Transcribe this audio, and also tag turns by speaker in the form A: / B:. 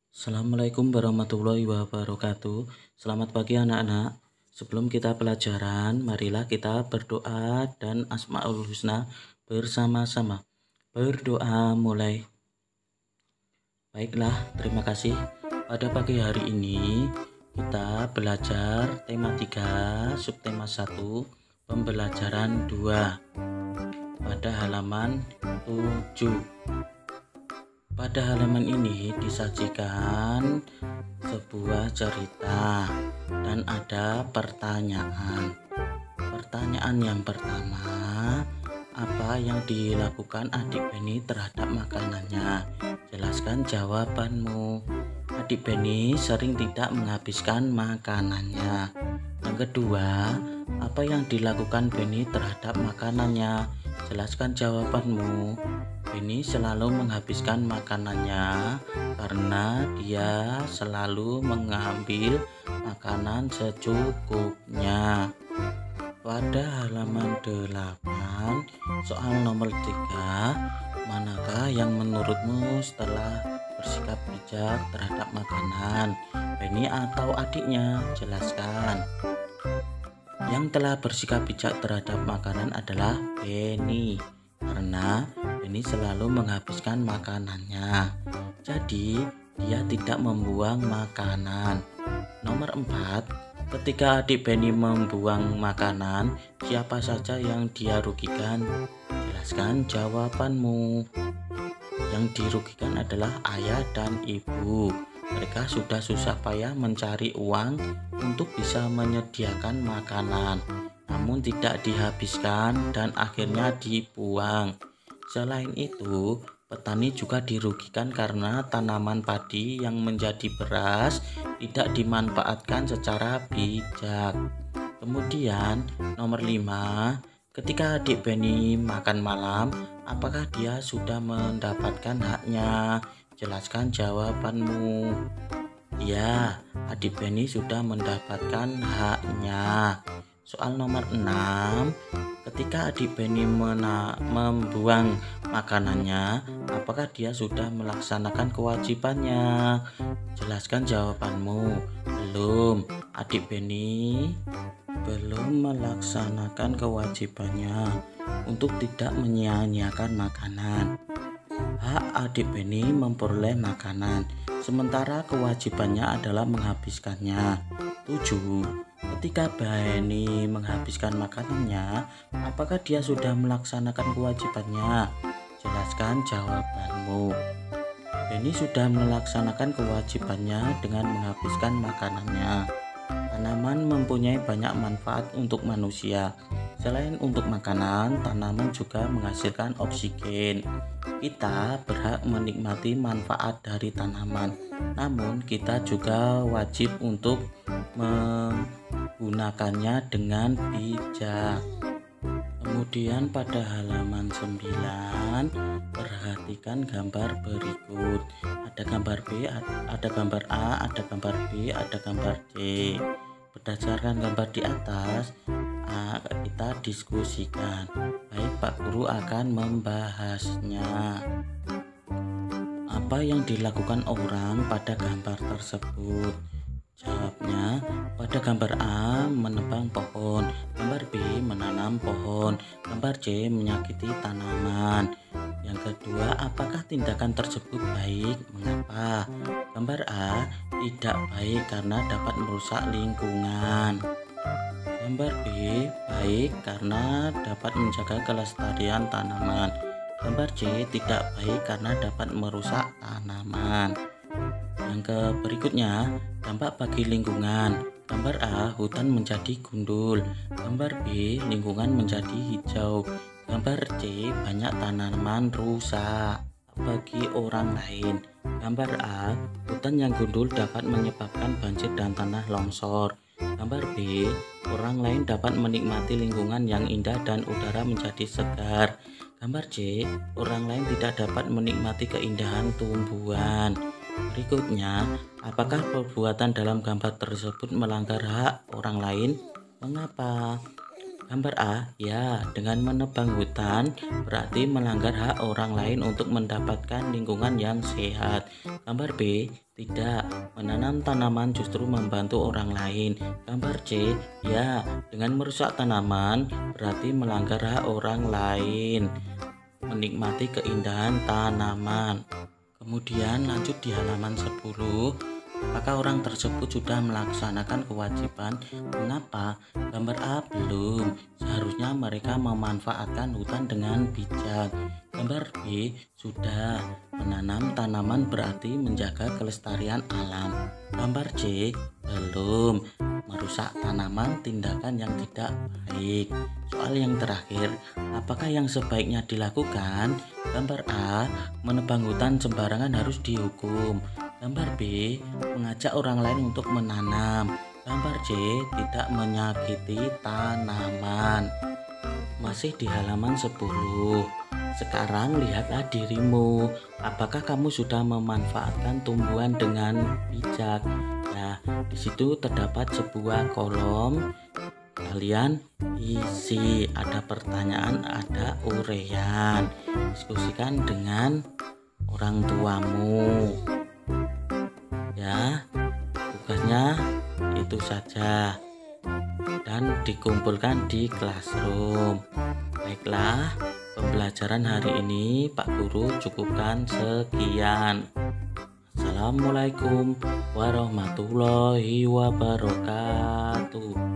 A: Assalamualaikum warahmatullahi wabarakatuh. Selamat pagi anak-anak. Sebelum kita pelajaran, marilah kita berdoa dan Asmaul Husna bersama-sama. Berdoa mulai. Baiklah, terima kasih. Pada pagi hari ini kita belajar tema 3, subtema 1, pembelajaran 2 pada halaman 7. Pada halaman ini disajikan sebuah cerita dan ada pertanyaan. Pertanyaan yang pertama, apa yang dilakukan adik Beni terhadap makanannya? Jelaskan jawabanmu. Adik Beni sering tidak menghabiskan makanannya. Yang kedua, apa yang dilakukan Beni terhadap makanannya? Jelaskan jawabanmu. Beni selalu menghabiskan makanannya karena dia selalu mengambil makanan secukupnya. Pada halaman 8, soal nomor 3, manakah yang menurutmu setelah bersikap bijak terhadap makanan? Beni atau adiknya? Jelaskan. Yang telah bersikap bijak terhadap makanan adalah Beni, karena Beni selalu menghabiskan makanannya. Jadi dia tidak membuang makanan. Nomor 4, ketika adik Beni membuang makanan, siapa saja yang dia rugikan? Jelaskan jawabanmu. Yang dirugikan adalah ayah dan ibu. Mereka sudah susah payah mencari uang untuk bisa menyediakan makanan, namun tidak dihabiskan dan akhirnya dibuang. Selain itu, petani juga dirugikan karena tanaman padi yang menjadi beras tidak dimanfaatkan secara bijak. Kemudian nomor 5, ketika adik Beni makan malam, apakah dia sudah mendapatkan haknya? Jelaskan jawabanmu. Ya, adik Beni sudah mendapatkan haknya. Soal nomor 6, ketika adik Beni membuang makanannya, apakah dia sudah melaksanakan kewajibannya? Jelaskan jawabanmu. Belum, adik Beni belum melaksanakan kewajibannya untuk tidak menyia-nyiakan makanan. Hak adik Beni memperoleh makanan, sementara kewajibannya adalah menghabiskannya. 7. Ketika Beni menghabiskan makanannya, apakah dia sudah melaksanakan kewajibannya? Jelaskan jawabanmu. Beni sudah melaksanakan kewajibannya dengan menghabiskan makanannya. Tanaman mempunyai banyak manfaat untuk manusia. Selain untuk makanan, tanaman juga menghasilkan oksigen. Kita berhak menikmati manfaat dari tanaman, namun kita juga wajib untuk menggunakannya dengan bijak. Kemudian pada halaman 9, perhatikan gambar berikut. Ada gambar B, ada gambar A, ada gambar B, ada gambar C. Berdasarkan gambar di atas, kita diskusikan. Baik, Pak Guru akan membahasnya. Apa yang dilakukan orang pada gambar tersebut? Jawabnya, pada gambar A menebang pohon, gambar B menanam pohon, gambar C menyakiti tanaman. Yang kedua, apakah tindakan tersebut baik? Mengapa? Gambar A tidak baik karena dapat merusak lingkungan. Gambar B baik karena dapat menjaga kelestarian tanaman. Gambar C tidak baik karena dapat merusak tanaman. Yang berikutnya, dampak bagi lingkungan. Gambar A, hutan menjadi gundul. Gambar B, lingkungan menjadi hijau. Gambar C, banyak tanaman rusak. Bagi orang lain, gambar A, hutan yang gundul dapat menyebabkan banjir dan tanah longsor. Gambar B, orang lain dapat menikmati lingkungan yang indah dan udara menjadi segar. Gambar C, orang lain tidak dapat menikmati keindahan tumbuhan. Berikutnya, apakah perbuatan dalam gambar tersebut melanggar hak orang lain? Mengapa? Gambar A, ya, dengan menebang hutan berarti melanggar hak orang lain untuk mendapatkan lingkungan yang sehat. Gambar B, tidak, menanam tanaman justru membantu orang lain. Gambar C, ya, dengan merusak tanaman berarti melanggar hak orang lain menikmati keindahan tanaman. Kemudian lanjut di halaman 10. Apakah orang tersebut sudah melaksanakan kewajiban? Mengapa? Gambar A, belum. Seharusnya mereka memanfaatkan hutan dengan bijak. Gambar B, sudah. Menanam tanaman berarti menjaga kelestarian alam. Gambar C, belum. Merusak tanaman tindakan yang tidak baik. Soal yang terakhir, apakah yang sebaiknya dilakukan? Gambar A, menebang hutan sembarangan harus dihukum. Gambar B, mengajak orang lain untuk menanam. Gambar C, tidak menyakiti tanaman. Masih di halaman 10. Sekarang lihatlah dirimu. Apakah kamu sudah memanfaatkan tumbuhan dengan bijak? Ya, di situ terdapat sebuah kolom. Kalian isi, ada pertanyaan, ada uraian. Diskusikan dengan orang tuamu. Ya, tugasnya itu saja dan dikumpulkan di classroom. Baiklah, pembelajaran hari ini Pak Guru cukupkan sekian. Assalamualaikum warahmatullahi wabarakatuh.